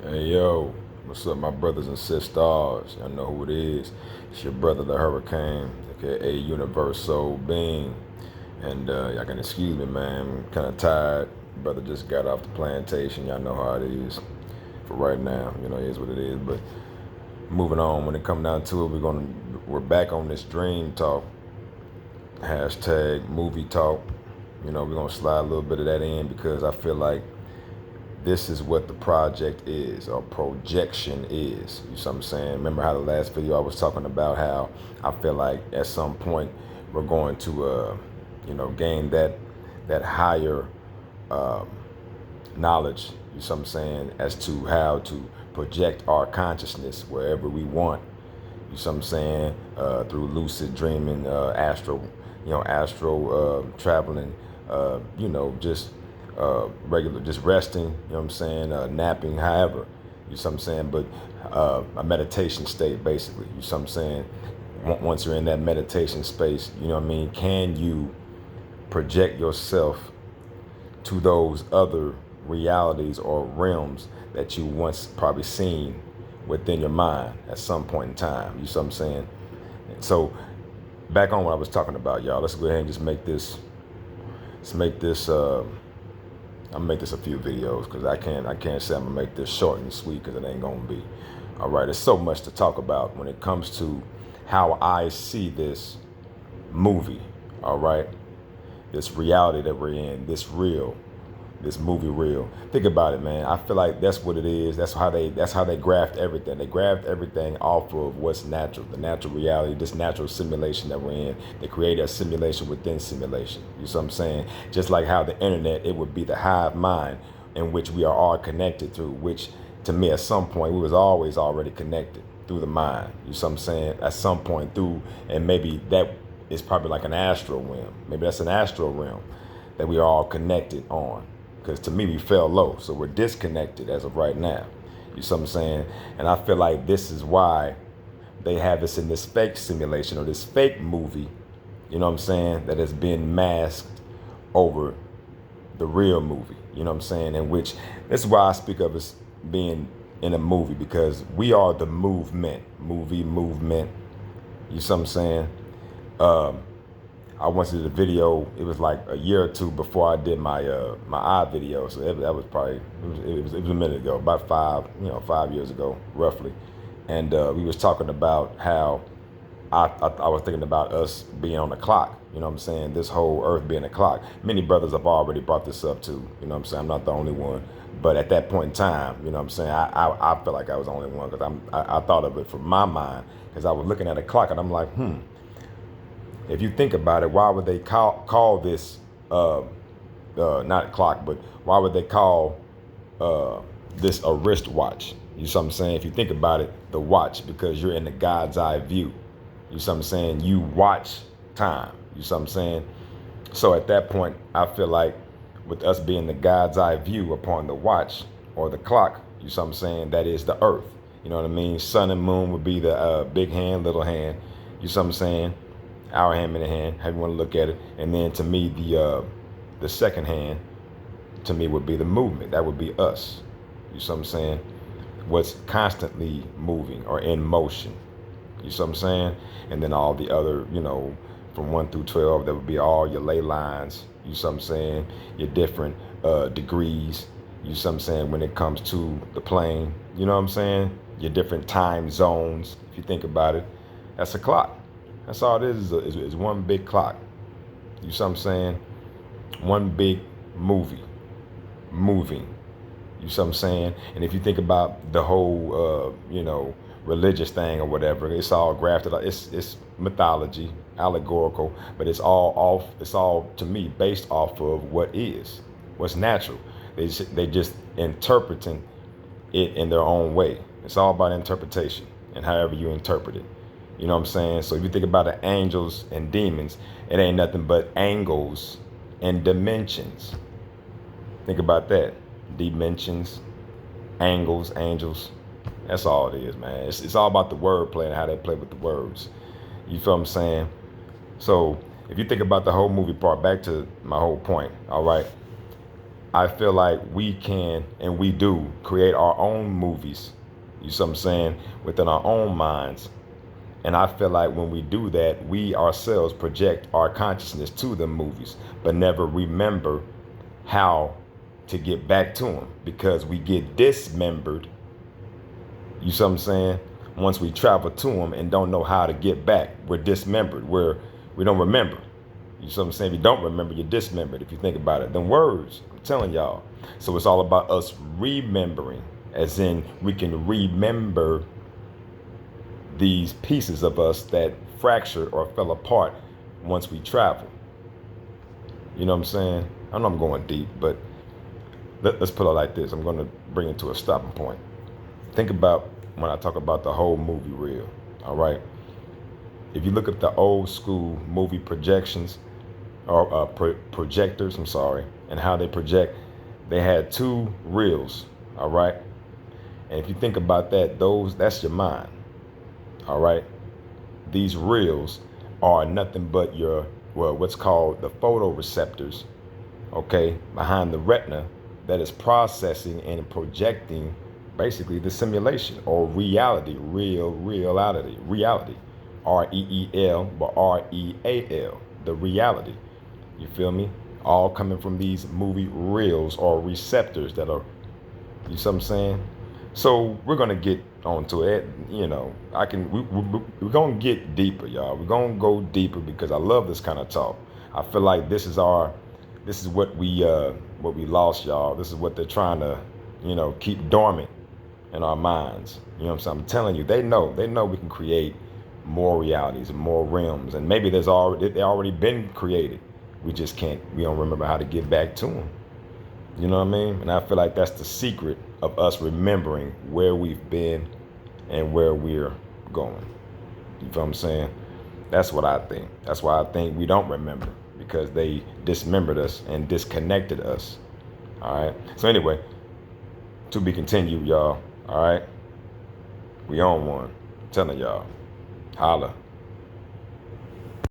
Hey yo, what's up, my brothers and sisters? Y'all know who it is. It's your brother, the Hurricane, aka Universal Being. And y'all can excuse me, man. I'm kind of tired. Brother just got off the plantation. Y'all know how it is for right now. You know, it is what it is. But moving on, when it come down to it, we're back on this dream talk. Hashtag movie talk. You know, we're gonna slide a little bit of that in because I feel like this is what the project is or projection is. You see what I'm saying? Remember how the last video I was talking about how I feel like at some point we're going to gain that higher um, knowledge, you see what I'm saying, as to how to project our consciousness wherever we want. You see what I'm saying? Through lucid dreaming, astro traveling, just regular, just resting, you know what I'm saying, napping, however, you see what I'm saying, but a meditation state, basically, you see what I'm saying. Once you're in that meditation space, you know what I mean, can you project yourself to those other realities or realms that you once probably seen within your mind at some point in time, you see what I'm saying? So back on what I was talking about, y'all, let's go ahead and just make this I'll make this a few videos because I can't say I'm gonna make this short and sweet because it ain't gonna be. All right, there's so much to talk about when it comes to how I see this movie. All right, this reality that we're in, this movie reel. Think about it, man. I feel like that's what it is. That's how they graft everything. They graft everything off of what's natural, the natural reality, this natural simulation that we're in. They create a simulation within simulation. You see what I'm saying? Just like how the internet, it would be the hive mind in which we are all connected through, which to me at some point we was always already connected through the mind. You see what I'm saying? At some point through, and maybe that is probably like an astral realm. Maybe that's an astral realm that we are all connected on. Because to me, we fell low. So we're disconnected as of right now. You see what I'm saying? And I feel like this is why they have us in this fake simulation or this fake movie, you know what I'm saying, that has been masked over the real movie, you know what I'm saying? In which, this is why I speak of us being in a movie, because we are the movement, you see what I'm saying? Um, I once did a video. It was like a year or two before I did my eye video. So that was probably it was a minute ago, about 5 years ago, roughly. And we was talking about how I was thinking about us being on the clock. You know what I'm saying? This whole earth being a clock. Many brothers have already brought this up too. You know what I'm saying? I'm not the only one. But at that point in time, you know what I'm saying, I felt like I was the only one because I thought of it from my mind because I was looking at a clock and I'm like, if you think about it, why would they call this not clock, but why would they call this a wristwatch? You see what I'm saying? If you think about it, the watch, because you're in the God's eye view. You see what I'm saying? You watch time. You see what I'm saying? So at that point, I feel like with us being the God's eye view upon the watch or the clock, you see what I'm saying? That is the earth. You know what I mean? Sun and moon would be the big hand, little hand. You see what I'm saying? Our hand in the hand, how you want to look at it. And then to me, the second hand to me would be the movement. That would be us. You see what I'm saying? What's constantly moving or in motion. You see what I'm saying? And then all the other, from 1 through 12, that would be all your ley lines. You see what I'm saying? Your different degrees. You see what I'm saying? When it comes to the plane, you know what I'm saying? Your different time zones. If you think about it, that's a clock. That's all it is one big clock. You see what I'm saying? One big movie, moving. You see what I'm saying? And if you think about the whole, religious thing or whatever, it's all grafted. It's mythology, allegorical, but it's all to me based off of what's natural. They just interpreting it in their own way. It's all about interpretation and however you interpret it. You know what I'm saying? So if you think about the angels and demons, it ain't nothing but angles and dimensions. Think about that. Dimensions, angles, angels. That's all it is, man. It's all about the word play and how they play with the words. You feel what I'm saying? So if you think about the whole movie part, back to my whole point, all right? I feel like we can and we do create our own movies, you see what I'm saying, within our own minds. And I feel like when we do that, we ourselves project our consciousness to the movies, but never remember how to get back to them because we get dismembered. You see what I'm saying? Once we travel to them and don't know how to get back, we're dismembered. We don't remember. You see what I'm saying? If you don't remember, you're dismembered. If you think about it, them words, I'm telling y'all. So it's all about us remembering, as in we can remember these pieces of us that fractured or fell apart once we travel. You know what I'm saying? I know I'm going deep, but let's put it like this. I'm going to bring it to a stopping point. Think about when I talk about the whole movie reel, all right? If you look at the old school movie projections, or projectors, I'm sorry, and how they project, they had two reels, all right? And if you think about that, that's your mind, all right? These reels are nothing but what's called the photoreceptors, okay, behind the retina that is processing and projecting basically the simulation or reality, reality, REEL, but REAL, the reality. You feel me? All coming from these movie reels or receptors that are, you see what I'm saying? So we're gonna get onto it. You know, we're gonna get deeper, y'all. We're gonna go deeper because I love this kind of talk. I feel like this is what we lost, y'all. This is what they're trying to, keep dormant in our minds. You know what I'm saying? I'm telling you, they know we can create more realities and more realms, and maybe they already been created. We don't remember how to get back to them. You know what I mean? And I feel like that's the secret of us remembering where we've been and where we're going. You feel what I'm saying? That's what I think. That's why I think we don't remember, because they dismembered us and disconnected us. All right. So anyway, to be continued, y'all. All right. We on one. I'm telling y'all. Holla.